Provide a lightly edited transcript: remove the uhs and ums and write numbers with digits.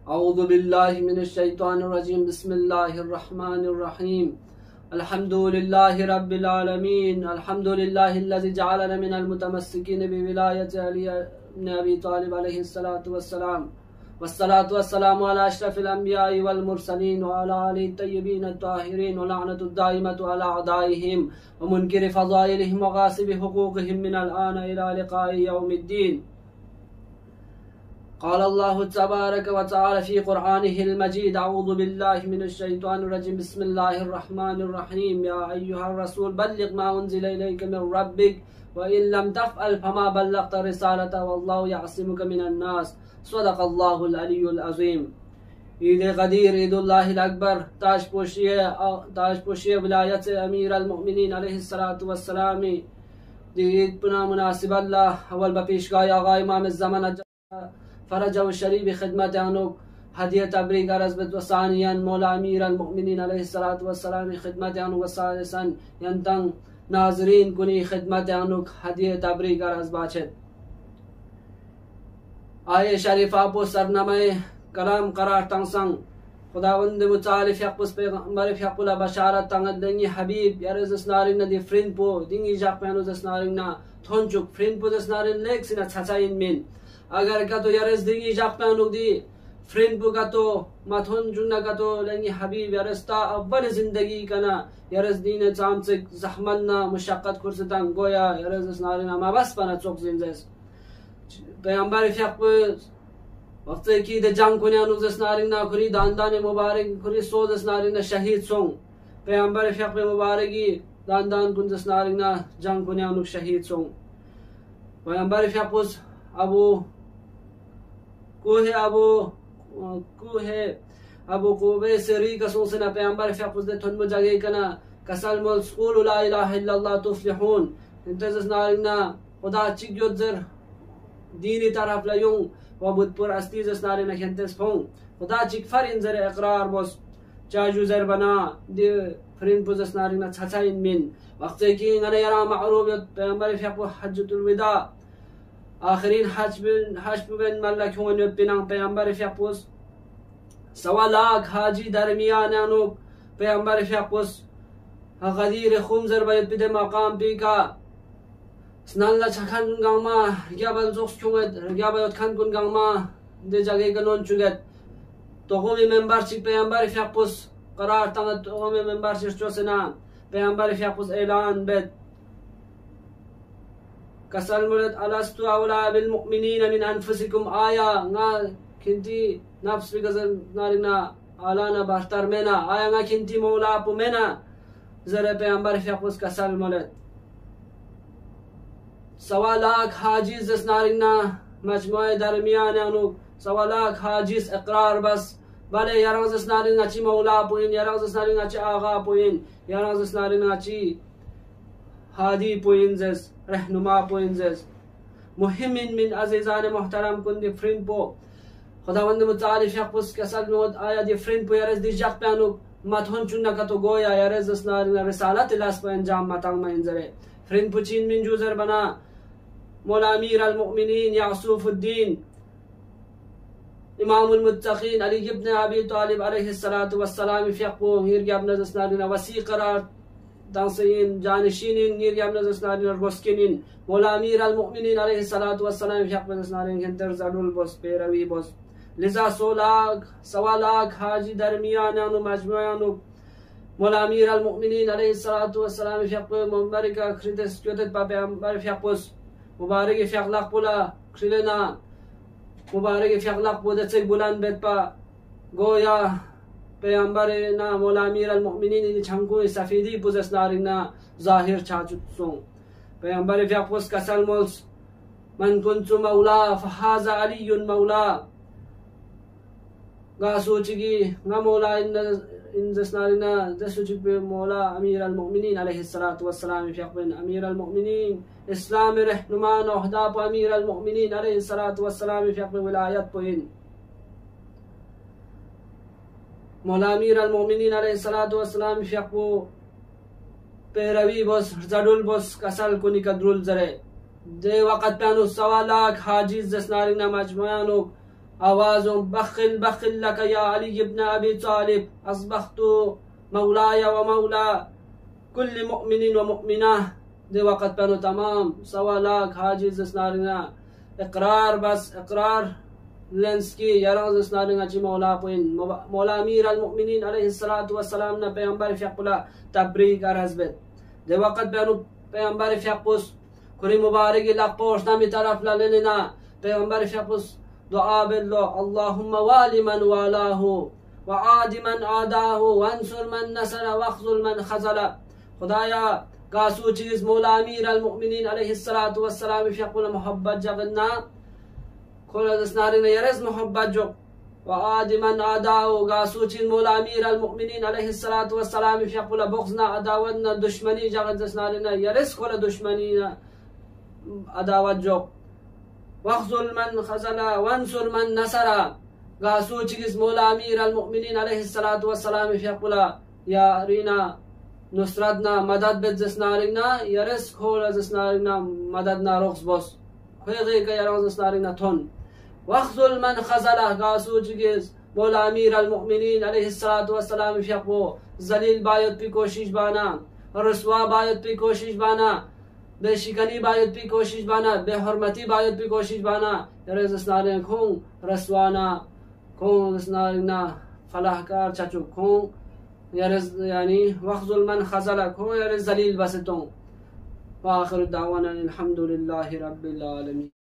औज़ु बिल्लाहि मिनश शैतानिर रजीम बिस्मिल्लाहिर रहमानिर रहीम अल्हम्दुलिल्लाहि रब्बिल आलमीन अल्हम्दुलिल्लाहिल्लज़ी जअलना मिनल मुतमस्सिकीन बिविलायति अली इब्न अबी तालिब अलैहिस्सलातु वस्सलाम वस्सलातु वस्सलामु अला अशरफिल अंबिया'i वल मुरसलीन व अला आलिहि तय्यबीन अत्ताहिरीन व लअनतु दाइमतु अला अदाइहिम व मुनकिरि फ़ज़ाइलिहिम व गासिबि हुकूक़िहिम मिनल आन इला लिक़ाइ यौमिद्दीन। क़ाल अल्लाहु तबारक व तआला फ़ी क़ुरआनिहिल मजीद अऊज़ु बिल्लाहि मिनश शैतानिर रजीम बिस्मिल्लाहिर रहमानिर रहीम या अय्युहर रसूल बल्लिग़ मा उन्ज़िला इलैका मिन रब्बिक व इन लम तफ़अल फमा बल्लग़्ता रिसालतहु वल्लाहु यअसिमुका मिनन नास सदक़ल्लाहुल अलियुल अज़ीम। ईद ग़दीर ईदुल्लाहिल अकबर ताजपोशी विलायत अमीरुल मोमिनीन अलैहिस्सलातु वस्सलाम ईद पुना मुनासिबल्लाह अव्वल बपेशगाह आगा इमाम ज़मान फरज व शरीफ खिदमत अनुक हदियत तबरीक अर्ज़ वसानियन मौला अमीरुल मोमिनीन अलैहिस्सलातु वस्सलाम खिदमत अनुक वसालिसन यंतंग नाज़रीन कुनी खिदमत अनुक हदियत तबरीक अर्ज़ बाचत आये शरीफा पो सरनामे कलाम करार तंगसंग खुदावंद मुतालिफ यक़ुस पैगंबर यक़ुला बशारत तंगद दंगी हबीब यारज़ स्नारिन नदी फ्रिन पो दिंगी जाक पैनो स्नारिन ना थोंचुक फ्रिन पो स्नारिन लेक सिना छचाइन मिन अगर का तो यारज़ दिंगी जाक पैनो दी फ्रिन पो का तो माथोन जुन्ना का तो लंगी हबीब यारज़ता अव्वल जिंदगी कना यारज़ दीन चाम से ज़हमत ना मुशक्क़त खुर्सतंग गोया यारज़ स्नारिन मा बस पना चौक जिंदस पैगंबर यक़ुस वक्त की द जंग कुने अनुज़ स्नारिन ना खुरी दान मुबारक खुरी सोज स्नारिन ना शहीद सोंग पैगंबर यक़ुस मुबारकी दान कुन स्नारिन ना जंग कुने अनुक शहीद सोंग पैगंबर यक़ुस अबू कुबे सरी कसों से ना पैगंबर यक़ुस दे थन जगह कना कसल मुल स्कूल ला इलाहा इल्लल्लाह तुफ्लिहून इंतज़ स्नारिन ना खुदा चिक्योजर दीनी तरफ लयूं वबुदपुर अस्तीज स्नारिन खेंतेस फों खुदा चिकफर इन जर इकरार बस चाजू जर बना दे फ्रिन पुज स्नारिन छचाइन मिन वक्त की ngana yara ma'ruf पैगंबर यक़ुस हज्जतुल विदा आखिरीन हज बिन मल्लक होने पिनांग पैगंबर यक़ुस सवा लाख हाजी दरमियान अनुक पैगंबर यक़ुस गदीर खुमजर बैत बिदे मकाम पी का स्नाला छखन गांगमा रियाबल जोक्स चुगत रियाबल खन कुन गांगमा दे जगह गनोन चुगत तो गोमी मेंबरशिप पैगंबर यक़ुस करार तंग तो गोमी मेंबरशिप चोसना पैगंबर यक़ुस ऐलान बेद कसल मुरद अलस्तु अवला बिल मुमिनीन मिन अनफुसिकुम आया ना किंती नफ्स बिगजन नारिना आलाना बहतर मेना आया ना किंती मौला पुमेना जरे पैगंबर यक़ुस कसल मुरद सवा लाख हाजिज स्नारिना मजमुए दरमियान अनुक सवा लाख हाजिज इकरार बस भले यारंग स्नारिना ची मौला पुइन यारंग स्नारिना ची आगा पुइन यारंग स्नारिना ची हादी पुइन जस रहनुमा पुइन जस मुहिमिन मिन अजीजान मोहतरम कुन दी फ्रिन पो खुदावंद मुतालिफ यक़ुस कसल नोद आया दी फ्रिन पो यारज दी जक पैनुक मथोन चुन्ना का तो गोया यारज स्नारिना रिसालत इलास पे अंजाम मतंग में इंजरे फ्रिन पुचीन मिन जूजर बना मौला अमीरुल मोमिनीन यासूफुद्दीन इमामुल मुत्तकीन अली इब्न अबी तालिब अलैहिस्सलातु वस्सलाम यक़ु हिरगब नज़स्नारिन वसी करार दांसइन जानशीनिन हिरगब नज़स्नारिन रोस्किनिन मौला अमीरुल मोमिनीन अलैहिस्सलातु वस्सलाम यक़ु नज़स्नारिन केंतर जडुल बस पेरवी बस लिजा सवा लाख हाजी दरमियान अनु मजमुआनु मौला अमीरुल मोमिनीन अलैहिस्सलातु वस्सलाम यक़ु मुबारका खरिदस क्योतत पैगंबर यक़ुस मुबारक यक़लक पुला खिलेना मुबारक यक़लक पुदचे बुलंद बेतपा गोया पैगंबर ना मौला अमीरुल मोमिनीन छंकु सफीदी पुजस नारिना जाहिर छाचुसों पैगंबर यक़ुस कसल मुल्स मन कुन्तु मौला फहाजा अलीयुन मौला गासुचगी ना मौला इन जसनारिना जसुचग पे मौला अमीरुल मोमिनीन अलैहिस्सलातु वस्सलाम यक़ुन अमीरुल मोमिनीन इस्लाम रहनुमा नौहदा प अमीरुल मोमिनीन अलैहिस्सलातु वस्सलाम यक़ुन विलायत पुइन मौला अमीरुल मोमिनीन अलैहिस्सलातु वस्सलाम यक़ु पेरवी बस जडुल बस कसल कुनी कद्रुल जरे दे वक़त पैनु सवा लाख हाजिज जसनारिना मजमुआनु آواز بخل بخل لك يا علي بن أبي طالب أصبحت مولاي ومولى كل مؤمن ومؤمنة. دي وقت بنو تمام سوالاك حاجز اسنارنا اقرار بس اقرار لنسكي يرغز اسنارنا چي مولا قوين مولا امير المؤمنين عليه الصلاة والسلام نا پیغمبر فيقبلا تبريك ارهز بيت. دي وقت بنو پیغمبر فيقبس كري مبارك لقوش نامي طرف للنا پیغمبر فيقبس دعا بالله اللهم والي من والاه وعاد من عاداه وانصر من نصر واخذل من خذل. خدایا قاسو چیز مولا امیر المؤمنین علیه الصلاة والسلام فيقول محبت جغنا كل اسنارنا يرز محبت جو وعاد من عاداه قاسو چیز مولا امیر المؤمنین علیه الصلاة والسلام فيقول بغضنا عداوتنا دشمنی جغد اسنارنا يرز كل دشمنينا عداوت جو واخذل من خذل وانصر من نصر. قاسو چیز مولا امیر المؤمنین علیه الصلاة والسلام فيقول يا رينا نصرتنا مدد بزسنارنا يرس كل زسنارنا مددنا رخص بس خيغي كيران زسنارنا تون واخذل من خذله. قاسو چیز مولا امیر المؤمنین علیه الصلاة والسلام فيقول ذلیل باید پی کوشش بانا رسوا باید پی کوشش بانا به شکنی باید پی کوشش بانا به حرمتی باید پی کوشش بانا. يرس زسنارنا کون رسوانا كون زسنارنا فلاحکار چچو کون يرز يعني واخذل من خذلك هو يرز ذليل بس. واخر دعوانا الحمد لله رب العالمين.